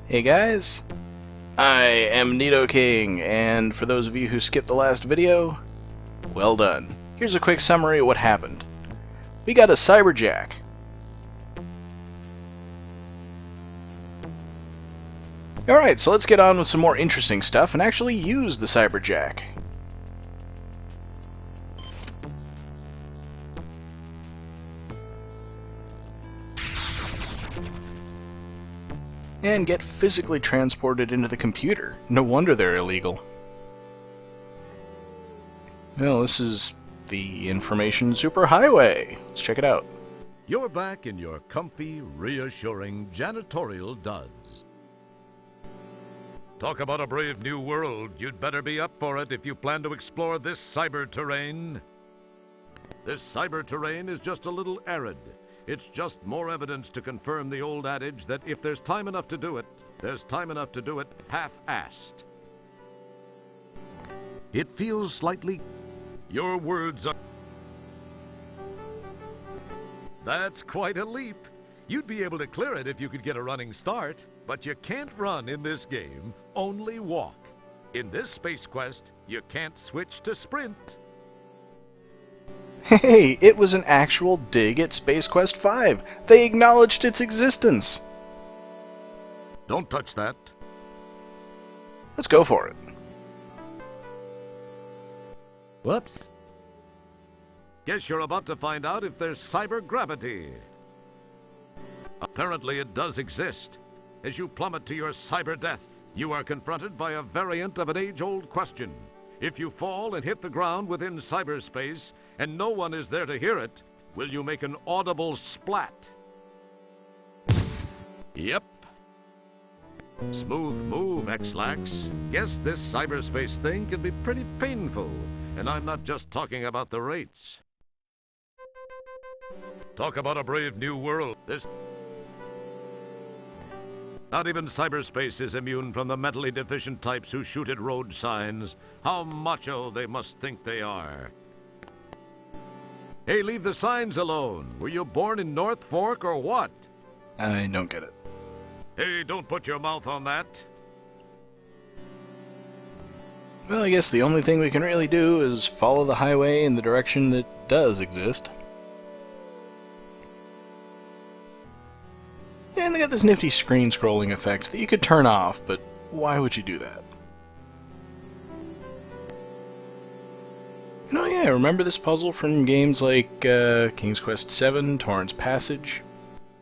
Hey guys, I am Nito King, and for those of you who skipped the last video, well done. Here's a quick summary of what happened. We got a cyberjack. Alright, so let's get on with some more interesting stuff and actually use the cyberjack. And get physically transported into the computer. No wonder they're illegal. Well, this is the information superhighway. Let's check it out. You're back in your comfy, reassuring janitorial duds. Talk about a brave new world. You'd better be up for it if you plan to explore this cyber terrain. This cyber terrain is just a little arid. It's just more evidence to confirm the old adage that if there's time enough to do it, there's time enough to do it half-assed. It feels slightly... Your words are... That's quite a leap. You'd be able to clear it if you could get a running start, but you can't run in this game, only walk. In this space quest, you can't switch to sprint. Hey, it was an actual dig at Space Quest 5. They acknowledged its existence. Don't touch that. Let's go for it. Whoops. Guess you're about to find out if there's cyber gravity. Apparently it does exist. As you plummet to your cyber death, you are confronted by a variant of an age-old question. If you fall and hit the ground within cyberspace, and no one is there to hear it, will you make an audible splat? Yep. Smooth move, X-Lax. Guess this cyberspace thing can be pretty painful, and I'm not just talking about the rates. Talk about a brave new world. Not even cyberspace is immune from the mentally deficient types who shoot at road signs. How macho they must think they are. Hey, leave the signs alone. Were you born in North Fork or what? I don't get it. Hey, don't put your mouth on that. Well, I guess the only thing we can really do is follow the highway in the direction that does exist. And they got this nifty screen scrolling effect that you could turn off, but why would you do that? You know, yeah, remember this puzzle from games like King's Quest VII, Torrance Passage?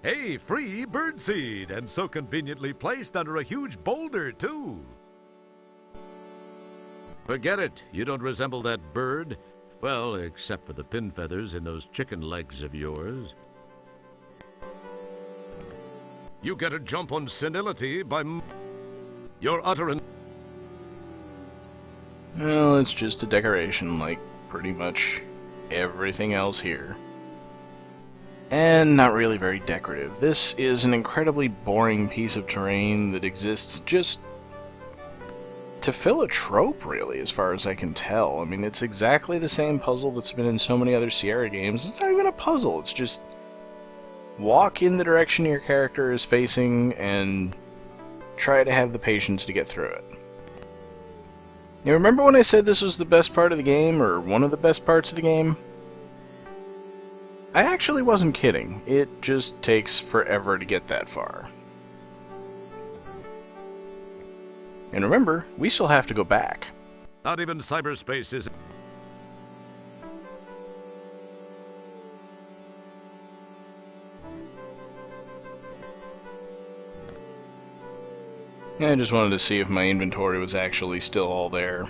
Hey, free birdseed, and so conveniently placed under a huge boulder, too. Forget it. You don't resemble that bird. Well, except for the pin feathers in those chicken legs of yours. You get a jump on senility by... Your utterance... Well, it's just a decoration, like pretty much everything else here. And not really very decorative. This is an incredibly boring piece of terrain that exists just to fill a trope, really, as far as I can tell. I mean, it's exactly the same puzzle that's been in so many other Sierra games. It's not even a puzzle, it's just walk in the direction your character is facing and try to have the patience to get through it. You remember when I said this was the best part of the game, or one of the best parts of the game? I actually wasn't kidding. It just takes forever to get that far. And remember, we still have to go back. Not even cyberspace is... I just wanted to see if my inventory was actually still all there.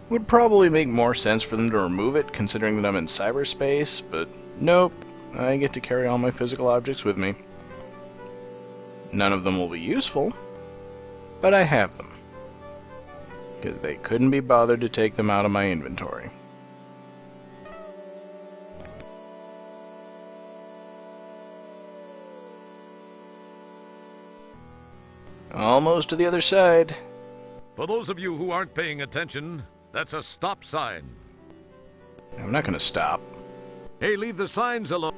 Would probably make more sense for them to remove it, considering that I'm in cyberspace, but nope, I get to carry all my physical objects with me. None of them will be useful, but I have them, because they couldn't be bothered to take them out of my inventory. Almost to the other side. For those of you who aren't paying attention, that's a stop sign. I'm not going to stop. Hey, leave the signs alone.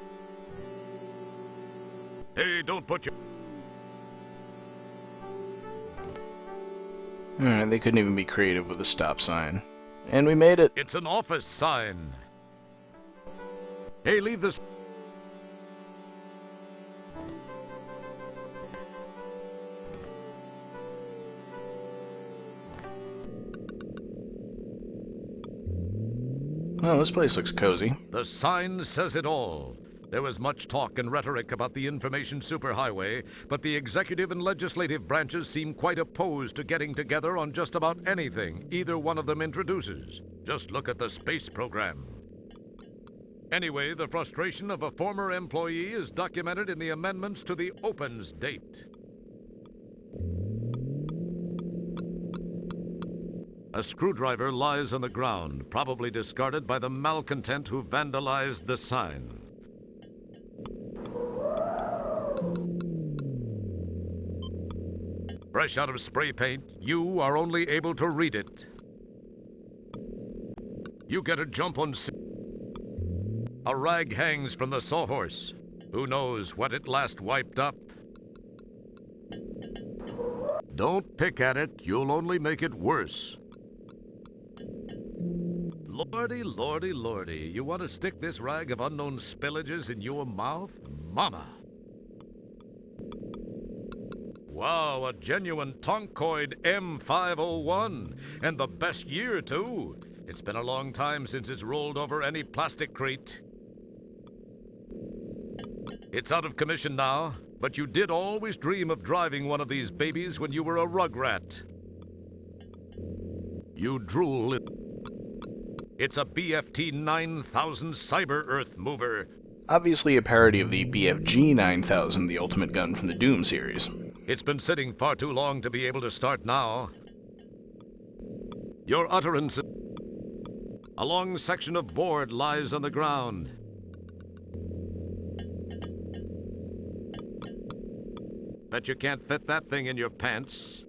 Hey, don't put your... Alright, they couldn't even be creative with a stop sign. And we made it! It's an office sign. Hey, leave this. Well, this place looks cozy. The sign says it all. There was much talk and rhetoric about the information superhighway, but the executive and legislative branches seem quite opposed to getting together on just about anything either one of them introduces. Just look at the space program. Anyway, the frustration of a former employee is documented in the amendments to the opens date. A screwdriver lies on the ground, probably discarded by the malcontent who vandalized the sign. Fresh out of spray paint, you are only able to read it. You get a jump on... A rag hangs from the sawhorse. Who knows what it last wiped up? Don't pick at it, you'll only make it worse. Lordy, lordy, lordy, you want to stick this rag of unknown spillages in your mouth? Mama! Wow, a genuine Tonkoid M501, and the best year, too. It's been a long time since it's rolled over any plastic crate. It's out of commission now, but you did always dream of driving one of these babies when you were a rugrat. You drool it. It's a BFT 9000 Cyber Earth Mover. Obviously a parody of the BFG 9000, the ultimate gun from the Doom series. It's been sitting far too long to be able to start now. Your utterance... A long section of board lies on the ground. Bet you can't fit that thing in your pants.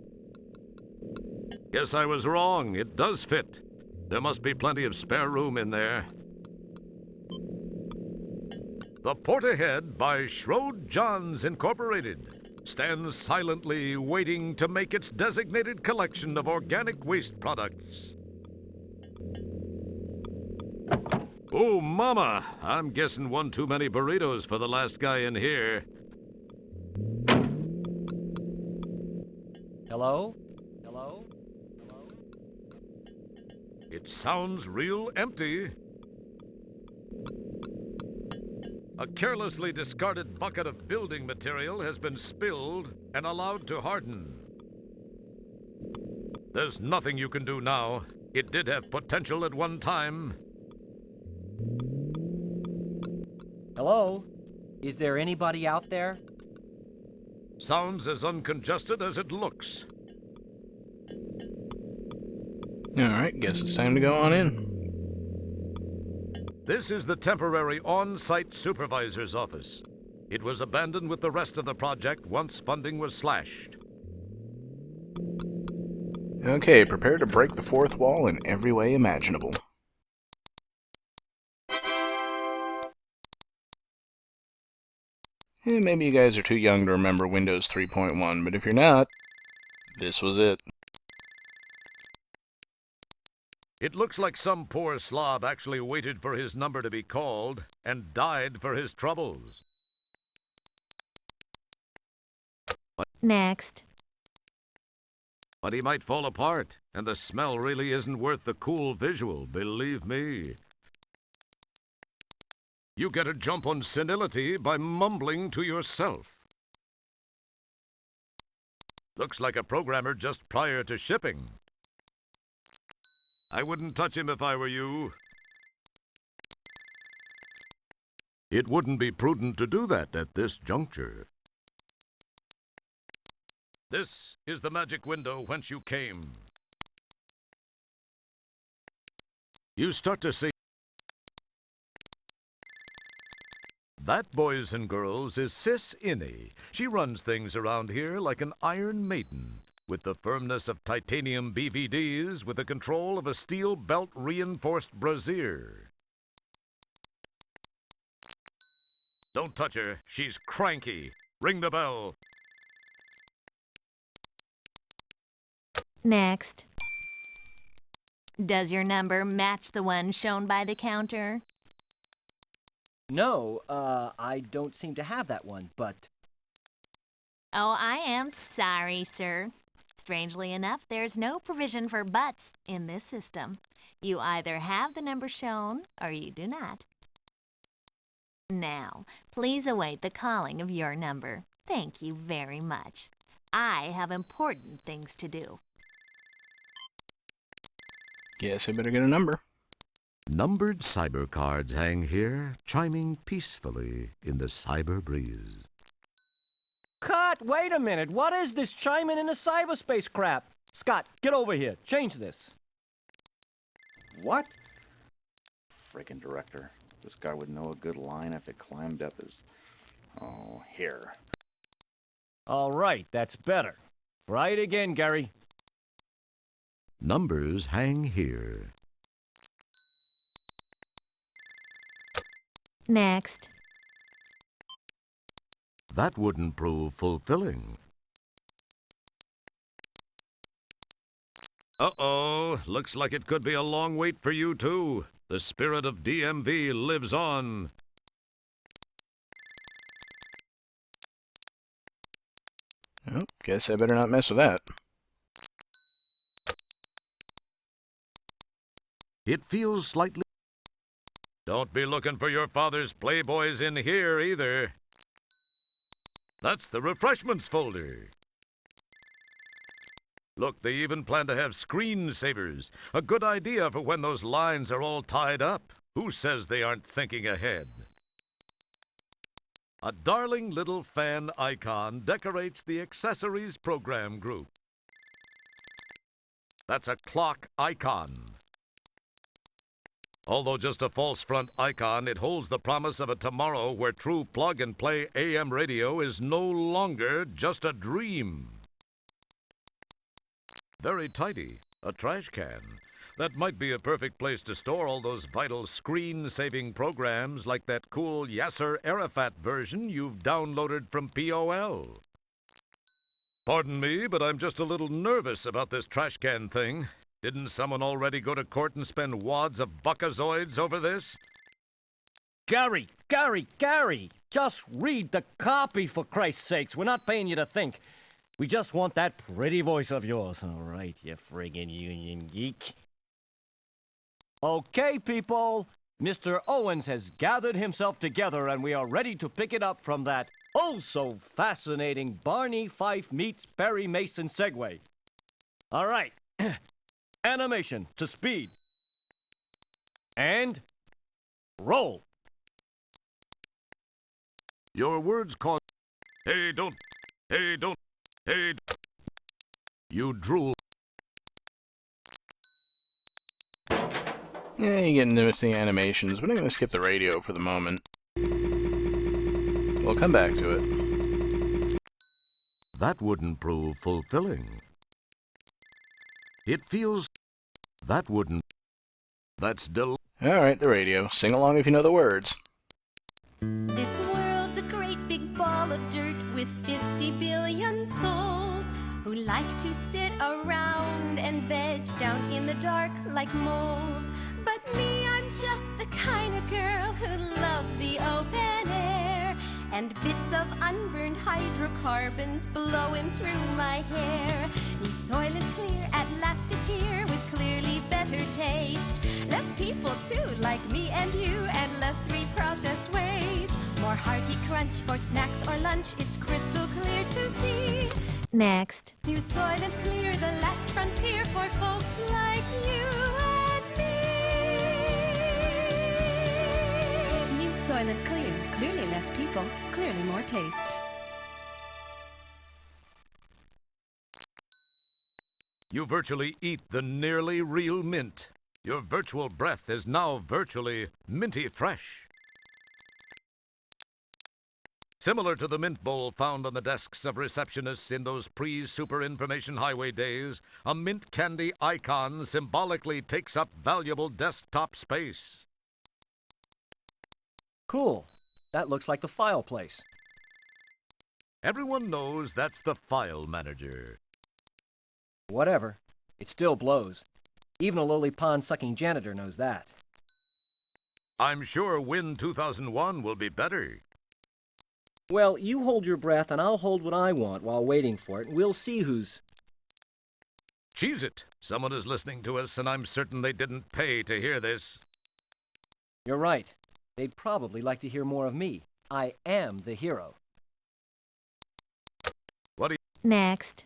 Guess I was wrong. It does fit. There must be plenty of spare room in there. The Port Ahead by Schroed Johns Incorporated stands silently waiting to make its designated collection of organic waste products. Oh, mama! I'm guessing one too many burritos for the last guy in here. Hello? Hello? Hello? It sounds real empty. A carelessly discarded bucket of building material has been spilled and allowed to harden. There's nothing you can do now. It did have potential at one time. Hello? Is there anybody out there? Sounds as uncongested as it looks. Alright, guess it's time to go on in. This is the temporary on-site supervisor's office. It was abandoned with the rest of the project once funding was slashed. Okay, prepare to break the fourth wall in every way imaginable. Maybe you guys are too young to remember Windows 3.1, but if you're not, this was it. It looks like some poor slob actually waited for his number to be called and died for his troubles. Next. But he might fall apart, and the smell really isn't worth the cool visual, believe me. You get a jump on senility by mumbling to yourself. Looks like a programmer just prior to shipping. I wouldn't touch him if I were you. It wouldn't be prudent to do that at this juncture. This is the magic window whence you came. You start to see. That, boys and girls, is Sis Innie. She runs things around here like an iron maiden, with the firmness of titanium BVDs, with the control of a steel belt reinforced brassiere. Don't touch her. She's cranky. Ring the bell. Next. Does your number match the one shown by the counter? No, I don't seem to have that one, but... Oh, I am sorry, sir. Strangely enough, there's no provision for buts in this system. You either have the number shown or you do not. Now, please await the calling of your number. Thank you very much. I have important things to do. Guess I better get a number. Numbered cyber cards hang here, chiming peacefully in the cyber breeze. Cut! Wait a minute! What is this chiming in the cyberspace crap? Scott, get over here. Change this. What? Frickin' director. This guy would know a good line if it climbed up his... Oh, here. All right, that's better. Try it again, Gary. Numbers hang here. Next. That wouldn't prove fulfilling. Uh-oh, looks like it could be a long wait for you too. The spirit of DMV lives on. Oh, guess I better not mess with that. It feels slightly... Don't be looking for your father's Playboys in here either. That's the refreshments folder. Look, they even plan to have screensavers. A good idea for when those lines are all tied up. Who says they aren't thinking ahead? A darling little fan icon decorates the accessories program group. That's a clock icon. Although just a false front icon, it holds the promise of a tomorrow where true plug-and-play AM radio is no longer just a dream. Very tidy, a trash can. That might be a perfect place to store all those vital screen-saving programs like that cool Yasser Arafat version you've downloaded from POL. Pardon me, but I'm just a little nervous about this trash can thing. Didn't someone already go to court and spend wads of buckazoids over this? Gary! Just read the copy, for Christ's sakes. We're not paying you to think. We just want that pretty voice of yours. All right, you friggin' union geek. Okay, people. Mr. Owens has gathered himself together, and we are ready to pick it up from that oh-so-fascinating Barney Fife meets Perry Mason segue. All right. Animation to speed. And roll. Your words caught... Hey, don't... You drool. Yeah, you get interesting animations, but I'm going to skip the radio for the moment. We'll come back to it. That wouldn't prove fulfilling. It feels... That wouldn't... That's Alright, the radio. Sing along if you know the words. This world's a great big ball of dirt with 50 billion souls who like to sit around and veg down in the dark like moles. But me, I'm just the kind of girl who loves the open air and bits of unburned hydrocarbons blowing through my hair. New soil is clear, at last it's here with clearly better taste. Less people too, like me and you, and less reprocessed waste. More hearty crunch for snacks or lunch, it's crystal clear to see. Next. New soil and clear, the last frontier for folks like you and me. New soil and clear, clearly less people, clearly more taste. You virtually eat the nearly real mint. Your virtual breath is now virtually minty fresh. Similar to the mint bowl found on the desks of receptionists in those pre-super information highway days, a mint candy icon symbolically takes up valuable desktop space. Cool. That looks like the file place. Everyone knows that's the file manager. Whatever. It still blows. Even a lowly pond-sucking janitor knows that. I'm sure Win 2001 will be better. Well, you hold your breath and I'll hold what I want while waiting for it, and we'll see who's... Cheese it! Someone is listening to us, and I'm certain they didn't pay to hear this. You're right. They'd probably like to hear more of me. I am the hero. Next.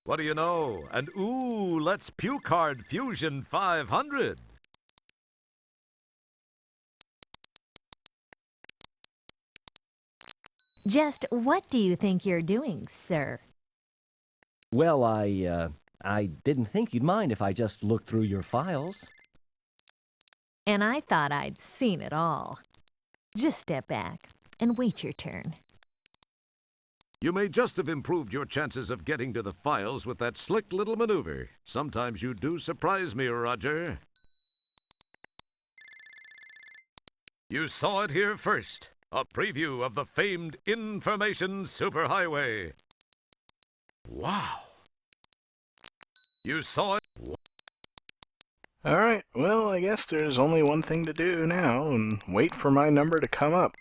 What do you know? And ooh, let's puke hard Fusion 500. Just what do you think you're doing, sir? Well, I didn't think you'd mind if I just looked through your files. And I thought I'd seen it all. Just step back and wait your turn. You may just have improved your chances of getting to the files with that slick little maneuver. Sometimes you do surprise me, Roger. You saw it here first. A preview of the famed Information Superhighway. Wow. You saw it. Alright, well, I guess there's only one thing to do now, and wait for my number to come up.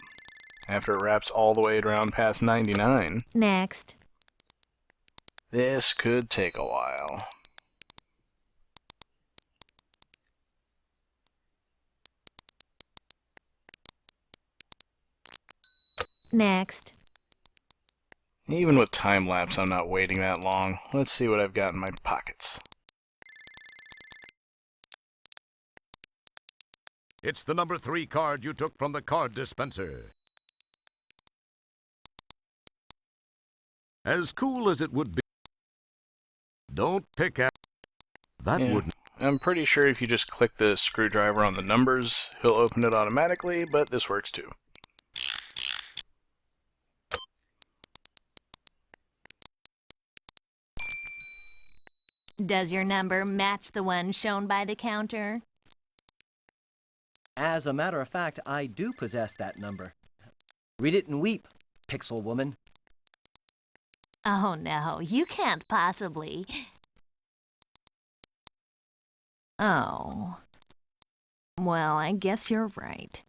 After it wraps all the way around past 99. Next. This could take a while. Next. Even with time-lapse, I'm not waiting that long. Let's see what I've got in my pockets. It's the number 3 card you took from the card dispenser. As cool as it would be, don't pick at that. Yeah, Wouldn't. I'm pretty sure if you just click the screwdriver on the numbers, he'll open it automatically, but this works too. Does your number match the one shown by the counter? As a matter of fact, I do possess that number. Read it and weep, Pixel Woman. Oh no, you can't possibly. Oh. Well, I guess you're right.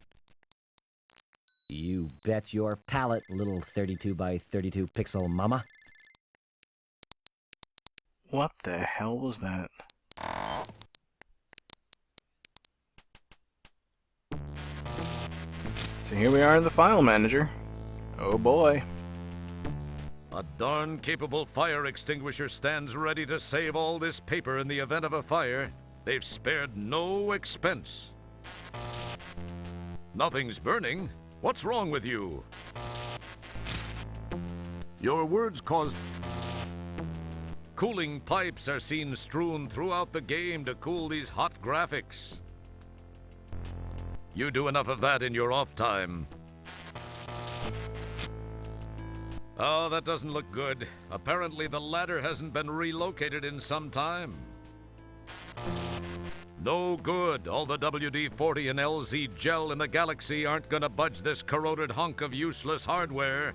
You bet your palate, little 32 by 32 pixel mama. What the hell was that? So here we are in the file manager. Oh boy. A darn capable fire extinguisher stands ready to save all this paper in the event of a fire. They've spared no expense. Nothing's burning. What's wrong with you? Your words caused... Cooling pipes are seen strewn throughout the game to cool these hot graphics. You do enough of that in your off time. Oh, that doesn't look good. Apparently the ladder hasn't been relocated in some time. No good. All the WD-40 and LZ gel in the galaxy aren't gonna budge this corroded hunk of useless hardware.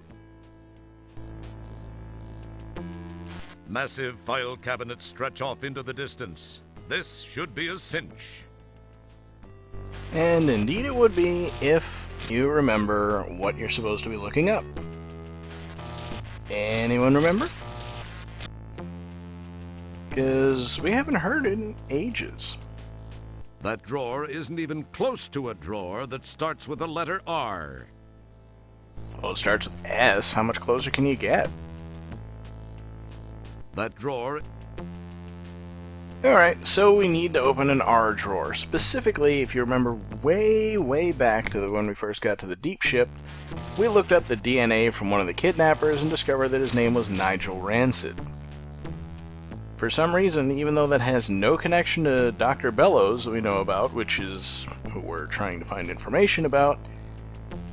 Massive file cabinets stretch off into the distance. This should be a cinch. And indeed it would be if you remember what you're supposed to be looking up. Anyone remember? Because we haven't heard it in ages. That drawer isn't even close to a drawer that starts with the letter R. Well, it starts with S. How much closer can you get? That drawer... Alright, so we need to open an R drawer. Specifically, if you remember way back to when we first got to the deep ship, we looked up the DNA from one of the kidnappers and discovered that his name was Nigel Rancid. For some reason, even though that has no connection to Dr. Bellows that we know about, which is who we're trying to find information about,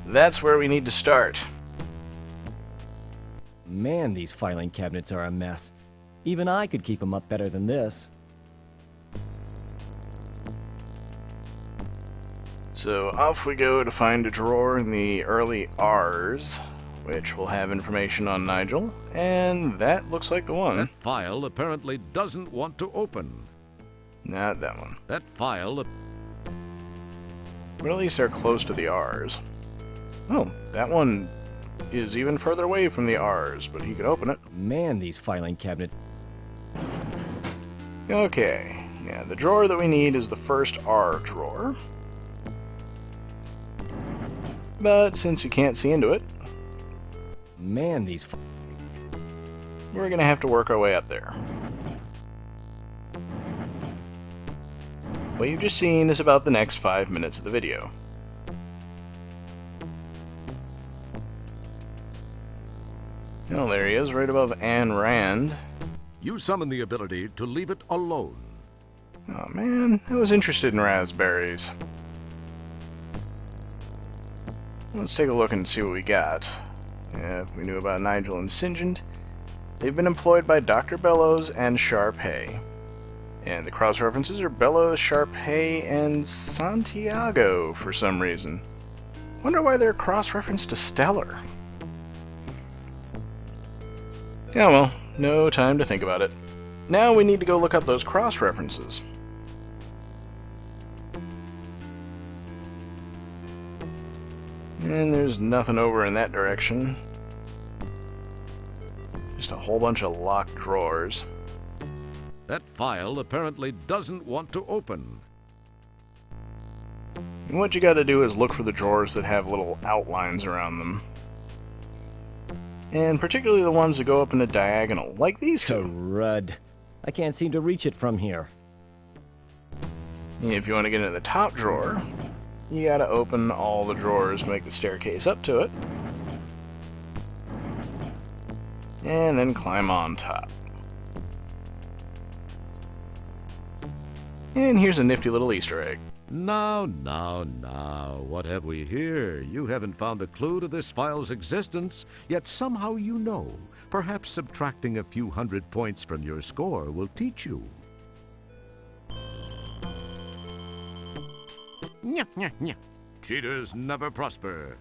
that's where we need to start. Man, these filing cabinets are a mess. Even I could keep them up better than this. So off we go to find a drawer in the early R's. which will have information on Nigel, and that looks like the one. That file apparently doesn't want to open. Not that one. That file... But at least they're close to the R's. Oh, that one is even further away from the R's, but he could open it. Man, these filing cabinets. Okay, yeah, the drawer that we need is the first R drawer. But since we can't see into it, Man, these. we're gonna have to work our way up there. What you've just seen is about the next 5 minutes of the video. Oh, there he is, right above Ayn Rand. You summon the ability to leave it alone. Oh man, I was interested in raspberries. Let's take a look and see what we got. If we knew about Nigel and Singent, they've been employed by Dr. Bellows and Sharpay. And the cross-references are Bellows, Sharpay, and Santiago for some reason. Wonder why they're cross-referenced to Stellar. Yeah, well, no time to think about it. Now we need to go look up those cross-references. And there's nothing over in that direction. Just a whole bunch of locked drawers. That file apparently doesn't want to open. And what you gotta do is look for the drawers that have little outlines around them. And particularly the ones that go up in a diagonal, like these two. Crud. I can't seem to reach it from here. If you want to get into the top drawer, you gotta open all the drawers to make the staircase up to it. And then climb on top. And here's a nifty little Easter egg. Now, what have we here? You haven't found a clue to this file's existence, yet somehow you know. Perhaps subtracting a few 100 points from your score will teach you. Nya, nya, nya. Cheaters never prosper.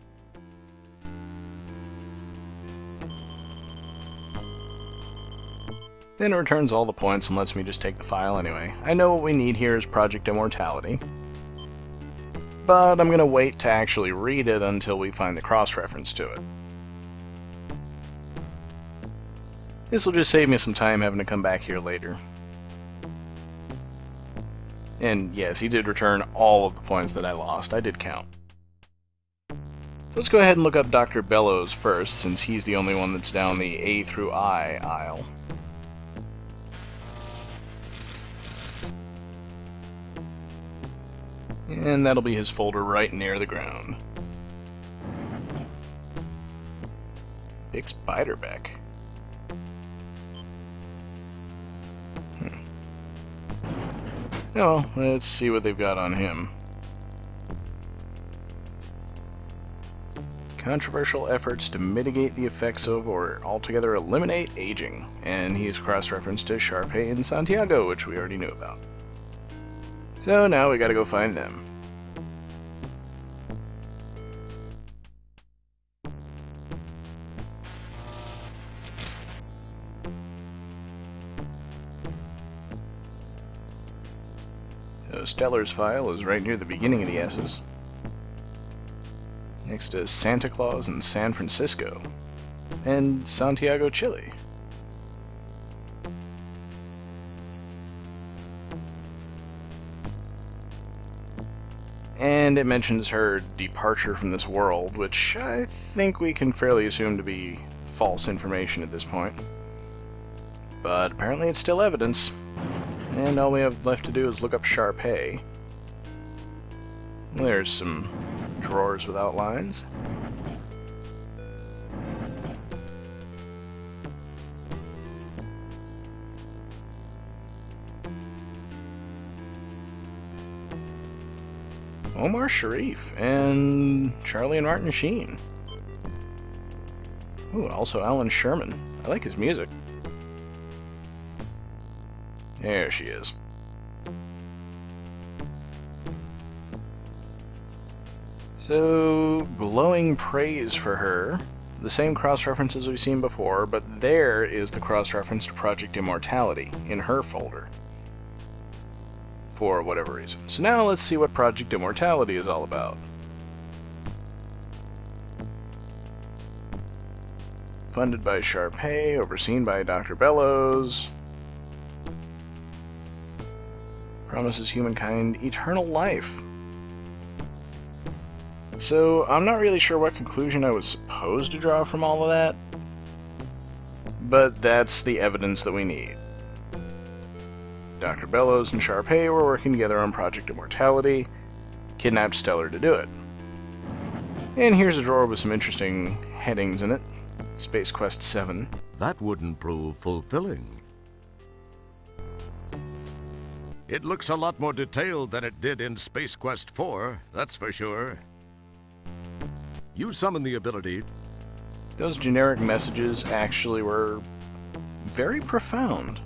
Then it returns all the points and lets me just take the file anyway. I know what we need here is Project Immortality, but I'm going to wait to actually read it until we find the cross-reference to it. This will just save me some time having to come back here later. And yes, he did return all of the points that I lost. I did count. Let's go ahead and look up Dr. Bellows first, since he's the only one that's down the A through I aisle. And that'll be his folder right near the ground. Bix Beiderbecke. Oh, let's see what they've got on him. Controversial efforts to mitigate the effects of or altogether eliminate aging. And he is cross-referenced to Sharpay and Santiago, which we already knew about. So now we gotta go find them. So Stellar's file is right near the beginning of the S's. Next is Santa Claus in San Francisco. And Santiago, Chile. And it mentions her departure from this world, which I think we can fairly assume to be false information at this point. But apparently it's still evidence, and all we have left to do is look up Sharpay. There's some drawers with outlines. Omar Sharif and Charlie and Martin Sheen. Ooh, also Alan Sherman. I like his music. There she is. So, glowing praise for her. the same cross-references we've seen before, but there is the cross-reference to Project Immortality in her folder, for whatever reason. So now let's see what Project Immortality is all about. Funded by Sharpay, overseen by Dr. Bellows. Promises humankind eternal life. So, I'm not really sure what conclusion I was supposed to draw from all of that, but that's the evidence that we need. Dr. Bellows and Sharpay were working together on Project Immortality, kidnapped Stellar to do it. And here's a drawer with some interesting headings in it. Space Quest 7. That wouldn't prove fulfilling. It looks a lot more detailed than it did in Space Quest 4, that's for sure. You summon the ability. Those generic messages actually were very profound,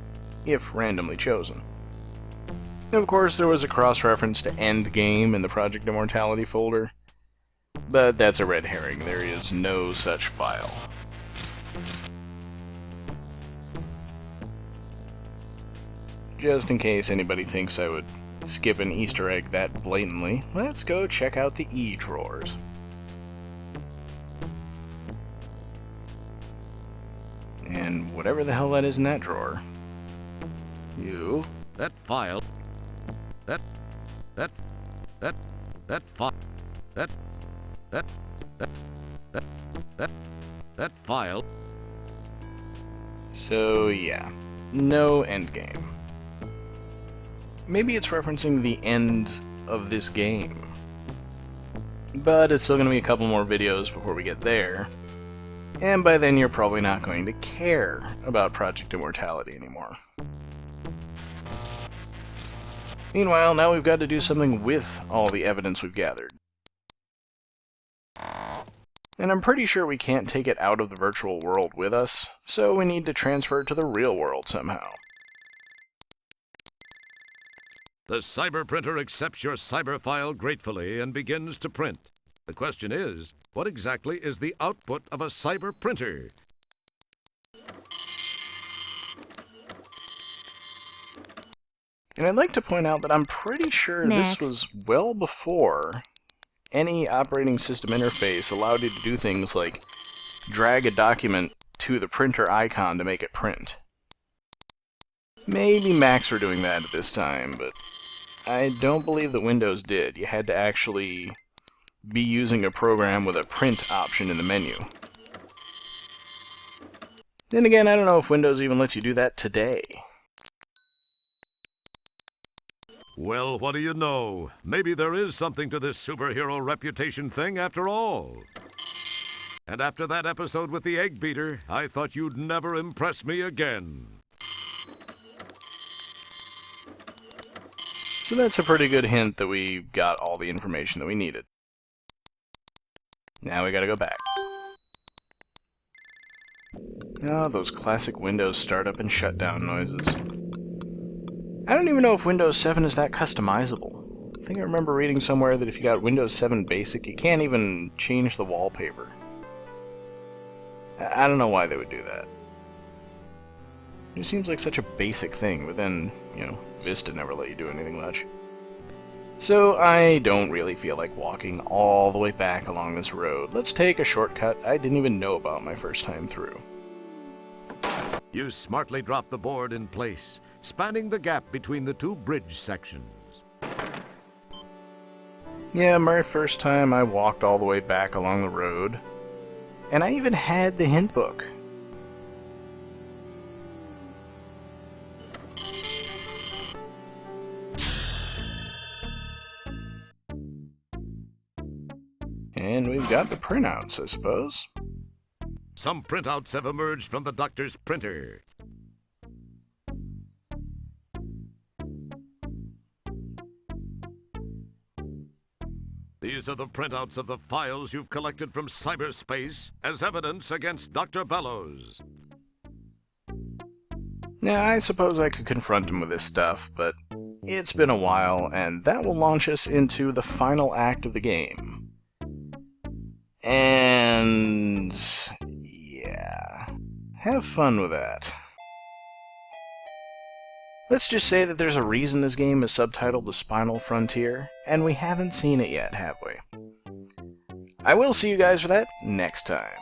if randomly chosen. And of course, there was a cross-reference to Endgame in the Project Immortality folder, but that's a red herring. There is no such file. Just in case anybody thinks I would skip an Easter egg that blatantly, let's go check out the E drawers. And whatever the hell that is in that drawer. You. That file. That file. So yeah, no endgame. Maybe it's referencing the end of this game. But it's still going to be a couple more videos before we get there. And by then you're probably not going to care about Project Immortality anymore. Meanwhile, now we've got to do something with all the evidence we've gathered. And I'm pretty sure we can't take it out of the virtual world with us, so we need to transfer it to the real world somehow. The cyber printer accepts your cyber file gratefully and begins to print. The question is, what exactly is the output of a cyber printer? And I'd like to point out that I'm pretty sure Next. this was well before any operating system interface allowed you to do things like drag a document to the printer icon to make it print. Maybe Macs were doing that at this time, but I don't believe that Windows did. You had to actually be using a program with a print option in the menu. Then again, I don't know if Windows even lets you do that today. Well, what do you know? Maybe there is something to this superhero reputation thing after all. And after that episode with the egg beater, I thought you'd never impress me again. So that's a pretty good hint that we got all the information that we needed. Now we gotta go back. Oh, those classic Windows startup and shutdown noises. I don't even know if Windows 7 is that customizable. I think I remember reading somewhere that if you got Windows 7 Basic, you can't even change the wallpaper. I don't know why they would do that. It seems like such a basic thing, but then, you know, Vista never let you do anything much. So I don't really feel like walking all the way back along this road. Let's take a shortcut I didn't even know about my first time through. You smartly drop the board in place, spanning the gap between the two bridge sections. Yeah, my first time I walked all the way back along the road. And I even had the hint book. And we've got the printouts, I suppose. Some printouts have emerged from the doctor's printer. These are the printouts of the files you've collected from cyberspace as evidence against Dr. Bellows. Now, I suppose I could confront him with this stuff, but it's been a while, and that will launch us into the final act of the game. And Have fun with that. Let's just say that there's a reason this game is subtitled The Spinal Frontier, and we haven't seen it yet, have we? I will see you guys for that next time.